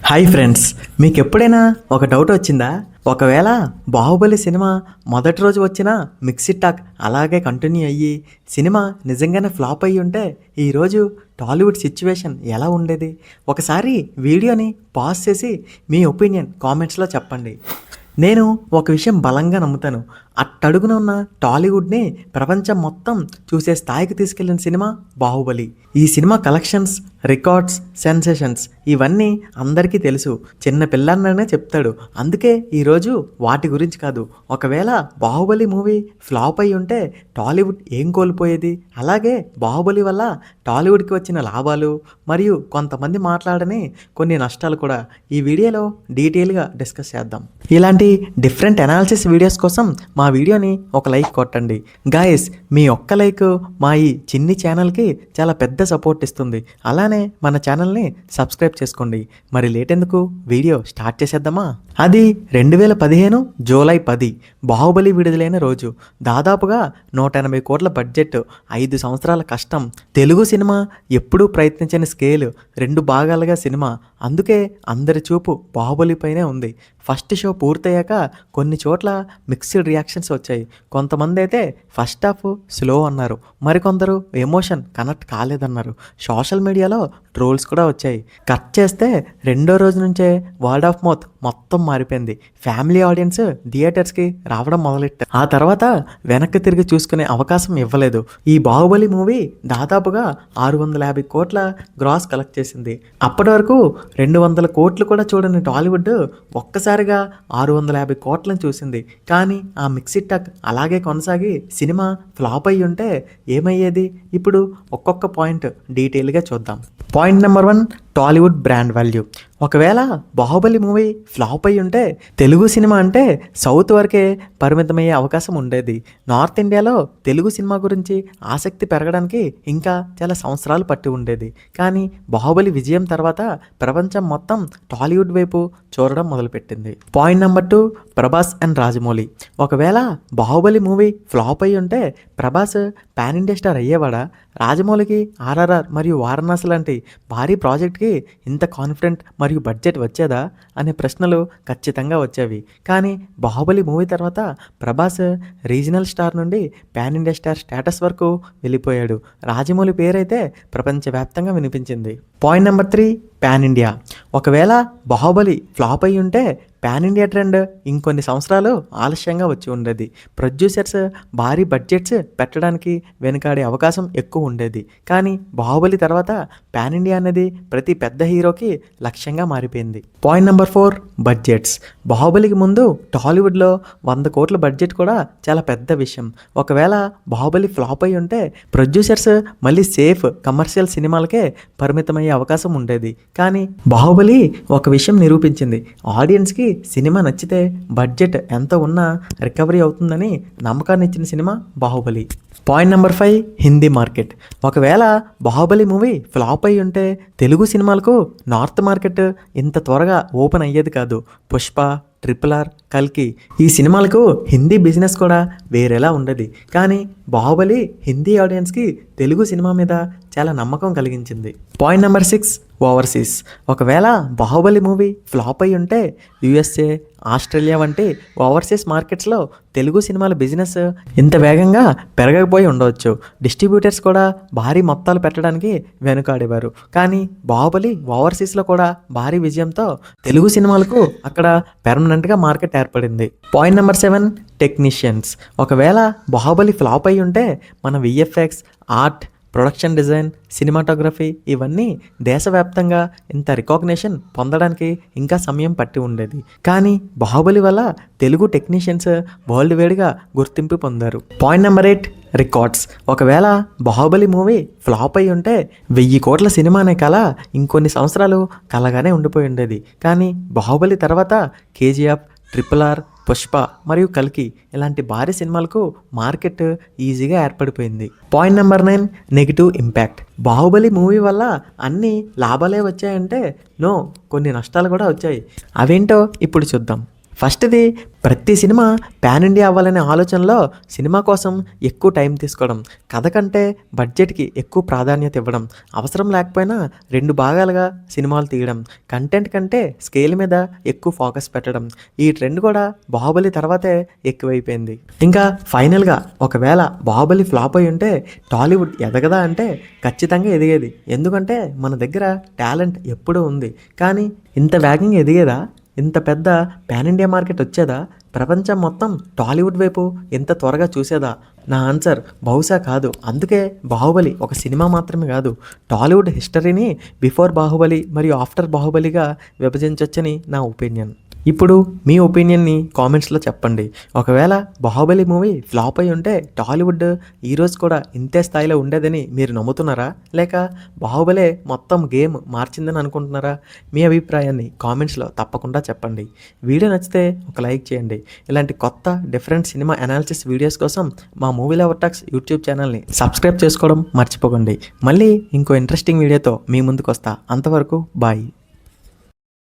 Hi friends, మీకు ఎప్పుడైనా ఒక డౌట్ వచ్చిందా? ఒకవేళ బాహుబలి సినిమా మొదటి రోజు వచ్చిన మిక్సిడ్ టాక్ అలాగే కంటిన్యూ అయ్యి సినిమా నిజంగానే ఫ్లాప్ అయ్యి ఉంటే ఈరోజు టాలీవుడ్ సిచ్యువేషన్ ఎలా ఉండేది? ఒకసారి వీడియోని పాజ్ చేసి మీ ఒపీనియన్ కామెంట్స్లో చెప్పండి. నేను ఒక విషయం బలంగా నమ్ముతాను. అట్టడుగున ఉన్న టాలీవుడ్ని ప్రపంచం మొత్తం చూసే స్థాయికి తీసుకెళ్లిన సినిమా బాహుబలి. ఈ సినిమా కలెక్షన్స్, రికార్డ్స్, సెన్సేషన్స్ ఇవన్నీ అందరికీ తెలుసు. చిన్న పిల్లన్ననే చెప్తాడు. అందుకే ఈరోజు వాటి గురించి కాదు, ఒకవేళ బాహుబలి మూవీ ఫ్లాప్ అయి ఉంటే టాలీవుడ్ ఏం కోల్పోయేది, అలాగే బాహుబలి వల్ల టాలీవుడ్కి వచ్చిన లాభాలు మరియు కొంతమంది మాట్లాడని కొన్ని నష్టాలు కూడా ఈ వీడియోలో డీటెయిల్గా డిస్కస్ చేద్దాం. ఇలాంటి డిఫరెంట్ అనాలిసిస్ వీడియోస్ కోసం మా వీడియోని ఒక లైక్ కొట్టండి. గాయస్, మీ ఒక్క లైక్ మా ఈ చిన్ని ఛానల్కి చాలా పెద్ద సపోర్ట్ ఇస్తుంది. అలానే మన ఛానల్ని సబ్స్క్రైబ్ చేసుకోండి. మరి లేట్ ఎందుకు, వీడియో స్టార్ట్ చేసేద్దామా? అది 2015 జూలై 10 బాహుబలి విడుదలైన రోజు. దాదాపుగా 180 కోట్ల బడ్జెట్, 5 సంవత్సరాల కష్టం, తెలుగు సినిమా ఎప్పుడూ ప్రయత్నించని స్కేల్, 2 భాగాలుగా సినిమా. అందుకే అందరి చూపు బాహుబలి పైనే ఉంది. ఫస్ట్ షో పూర్తయ్యాక కొన్ని చోట్ల మిక్స్డ్ రియాక్షన్స్ వచ్చాయి. కొంతమంది అయితే ఫస్ట్ హాఫ్ స్లో అన్నారు, మరికొందరు ఎమోషన్ కనెక్ట్ కాలేదన్నారు. సోషల్ మీడియాలో ట్రోల్స్ కూడా వచ్చాయి. కట్ చేస్తే రెండో రోజు నుంచే వర్డ్ ఆఫ్ మౌత్ మొత్తం మారిపోయింది. ఫ్యామిలీ ఆడియన్స్ థియేటర్స్కి రావడం మొదలెట్టారు. ఆ తర్వాత వెనక్కి తిరిగి చూసుకునే అవకాశం ఇవ్వలేదు. ఈ బాహుబలి మూవీ దాదాపుగా 650 కోట్ల గ్రాస్ కలెక్ట్ చేసింది. అప్పటి వరకు 200 కోట్లు కూడా చూడని టాలీవుడ్ ఒక్కసారిగా 650 కోట్లను చూసింది. కానీ ఆ మిక్సిడ్ టాక్ అలాగే కొనసాగి సినిమా ఫ్లాప్ అయ్యి ఉంటే ఏమయ్యేది? ఇప్పుడు ఒక్కొక్క పాయింట్ డీటెయిల్గా చూద్దాం. Point number 1, Tollywood brand value. ఒకవేళ బాహుబలి మూవీ ఫ్లాప్ అయ్యి ఉంటే తెలుగు సినిమా అంటే సౌత్ వరకే పరిమితమయ్యే అవకాశం ఉండేది. నార్త్ ఇండియాలో తెలుగు సినిమా గురించి ఆసక్తి పెరగడానికి ఇంకా చాలా సంవత్సరాలు పట్టి ఉండేది. కానీ బాహుబలి విజయం తర్వాత ప్రపంచం మొత్తం టాలీవుడ్ వైపు చూడడం మొదలుపెట్టింది. Point number 2, Prabhas and Rajamouli. ఒకవేళ బాహుబలి మూవీ ఫ్లాప్ అయ్యి ఉంటే ప్రభాస్ పాన్ ఇండియా స్టార్ అయ్యేవాడా? రాజమౌళికి ఆర్ఆర్ఆర్ మరియు వారణాసి లాంటి భారీ ప్రాజెక్ట్కి ఇంత కాన్ఫిడెంట్ మరియు బడ్జెట్ వచ్చేదా అనే ప్రశ్నలు ఖచ్చితంగా వచ్చేవి. కానీ బాహుబలి మూవీ తర్వాత ప్రభాస్ రీజనల్ స్టార్ నుండి పాన్ ఇండియా స్టార్ స్టేటస్ వరకు వెళ్ళిపోయాడు. రాజమౌళి పేరైతే ప్రపంచవ్యాప్తంగా వినిపించింది. Point number 3, pan India. ఒకవేళ బాహుబలి ఫ్లాప్ అయ్యి ఉంటే పాన్ ఇండియా ట్రెండ్ ఇంకొన్ని సంవత్సరాలు ఆలస్యంగా వచ్చి ఉండేది. ప్రొడ్యూసర్స్ భారీ బడ్జెట్స్ పెట్టడానికి వెనుకాడే అవకాశం ఎక్కువ ఉండేది. కానీ బాహుబలి తర్వాత పాన్ ఇండియా అనేది ప్రతి పెద్ద హీరోకి లక్ష్యంగా మారిపోయింది. Point number 4, budgets. బాహుబలికి ముందు టాలీవుడ్లో 100 కోట్ల బడ్జెట్ కూడా చాలా పెద్ద విషయం. ఒకవేళ బాహుబలి ఫ్లాప్ అయ్యి ఉంటే ప్రొడ్యూసర్స్ మళ్ళీ సేఫ్ కమర్షియల్ సినిమాలకే పరిమితమయ్యే అవకాశం ఉండేది. కానీ బాహుబలి ఒక విషయం నిరూపించింది. ఆడియన్స్కి సినిమా నచ్చితే బడ్జెట్ ఎంత ఉన్నా రికవరీ అవుతుందని నమ్మకాన్ని ఇచ్చిన cinema Baahubali. Point number 5, Hindi market. ఒకవేళ బాహుబలి మూవీ ఫ్లాప్ అయ్యి ఉంటే తెలుగు సినిమాలకు నార్త్ మార్కెట్ ఇంత త్వరగా ఓపెన్ అయ్యేది కాదు. పుష్ప, RRR, కల్కి ఈ సినిమాలకు హిందీ బిజినెస్ కూడా వేరేలా ఉండేది. కానీ బాహుబలి హిందీ ఆడియన్స్కి తెలుగు సినిమా మీద చాలా నమ్మకం కలిగించింది. Point number 6, overseas. ఒకవేళ బాహుబలి మూవీ ఫ్లాప్ అయ్యి ఉంటే USA, ఆస్ట్రేలియా వంటి ఓవర్సీస్ మార్కెట్స్లో తెలుగు సినిమాల బిజినెస్ ఇంత వేగంగా పెరగకపోయి ఉండవచ్చు. డిస్ట్రిబ్యూటర్స్ కూడా భారీ మొత్తాలు పెట్టడానికి వెనుకాడేవారు. కానీ బాహుబలి ఓవర్సీస్లో కూడా భారీ విజయంతో తెలుగు సినిమాలకు అక్కడ పెర్మనెంట్గా మార్కెట్ ఏర్పడింది. Point number 7, technicians. ఒకవేళ బాహుబలి ఫ్లాప్ అయ్యి ఉంటే మన VFX, art, production design, cinematography ఇవన్నీ దేశవ్యాప్తంగా ఇంత రికాగ్నిషన్ పొందడానికి ఇంకా సమయం పట్టి ఉండేది. కానీ బాహుబలి వల్ల తెలుగు టెక్నీషియన్స్ వరల్డ్ వైడ్గా గుర్తింపు పొందారు. Point number 8, records. ఒకవేళ బాహుబలి మూవీ ఫ్లాప్ అయ్యి ఉంటే 1000 కోట్ల సినిమా అనే కళ ఇంకొన్ని సంవత్సరాలు కలగానే ఉండిపోయి ఉండేది. కానీ బాహుబలి తర్వాత KGF, RRR, పుష్ప మరియు కల్కి ఇలాంటి భారీ సినిమాలకు మార్కెట్ ఈజీగా ఏర్పడిపోయింది. Point number 9, negative impact. Baahubali movie వల్ల అన్ని లాభాలే వచ్చాయంటే నో, కొన్ని నష్టాలు కూడా వచ్చాయి. అవేంటో ఇప్పుడు చూద్దాం. ఫస్ట్‌ది ప్రతి సినిమా పాన్ ఇండియా అవ్వాలనే ఆలోచనలో సినిమా కోసం ఎక్కువ టైం తీసుకోవడం, కథ కంటే బడ్జెట్‌కి ఎక్కువ ప్రాధాన్యత ఇవ్వడం, అవసరం లేకపోయినా 2 భాగాలుగా సినిమాలు తీయడం, కంటెంట్ కంటే స్కేల్ మీద ఎక్కువ ఫోకస్ పెట్టడం. ఈ ట్రెండ్ కూడా 'బాహుబలి' తర్వాతే ఎక్కువైపోయింది. ఇంకా ఫైనల్‌గా ఒకవేళ 'బాహుబలి' ఫ్లాప్ అయ్యి ఉంటే టాలీవుడ్ ఎదగదా అంటే ఖచ్చితంగా ఎదిగేది. ఎందుకంటే మన దగ్గర టాలెంట్ ఎప్పుడూ ఉంది. కానీ ఇంత వేగంగా ఎదిగేదా? ఇంత పెద్ద పాన్ ఇండియా మార్కెట్ వచ్చేదా? ప్రపంచం మొత్తం టాలీవుడ్ వైపు ఇంత త్వరగా చూసేదా? నా ఆన్సర్ బహుశా కాదు. అందుకే 'బాహుబలి' ఒక సినిమా మాత్రమే కాదు, టాలీవుడ్ హిస్టరీని బిఫోర్ 'బాహుబలి' మరియు ఆఫ్టర్ 'బాహుబలి'గా విభజించొచ్చని నా ఒపీనియన్. ఇప్పుడు మీ ఒపీనియన్ని కామెంట్స్లో చెప్పండి. ఒకవేళ 'బాహుబలి' మూవీ ఫ్లాప్ అయ్యి ఉంటే టాలీవుడ్ ఈరోజు కూడా ఇంతే స్థాయిలో ఉండేదని మీరు నమ్ముతున్నారా? లేక 'బాహుబలే' మొత్తం గేమ్ మార్చిందని అనుకుంటున్నారా? మీ అభిప్రాయాన్ని కామెంట్స్లో తప్పకుండా చెప్పండి. వీడియో నచ్చితే ఒక లైక్ చేయండి. ఇలాంటి కొత్త డిఫరెంట్ సినిమా అనాలిసిస్ వీడియోస్ కోసం మా మూవీ లవర్ టాక్స్ యూట్యూబ్ ఛానల్ని సబ్స్క్రైబ్ చేసుకోవడం మర్చిపోకండి. మళ్ళీ ఇంకో ఇంట్రెస్టింగ్ వీడియోతో మీ ముందుకు వస్తా. అంతవరకు బాయ్.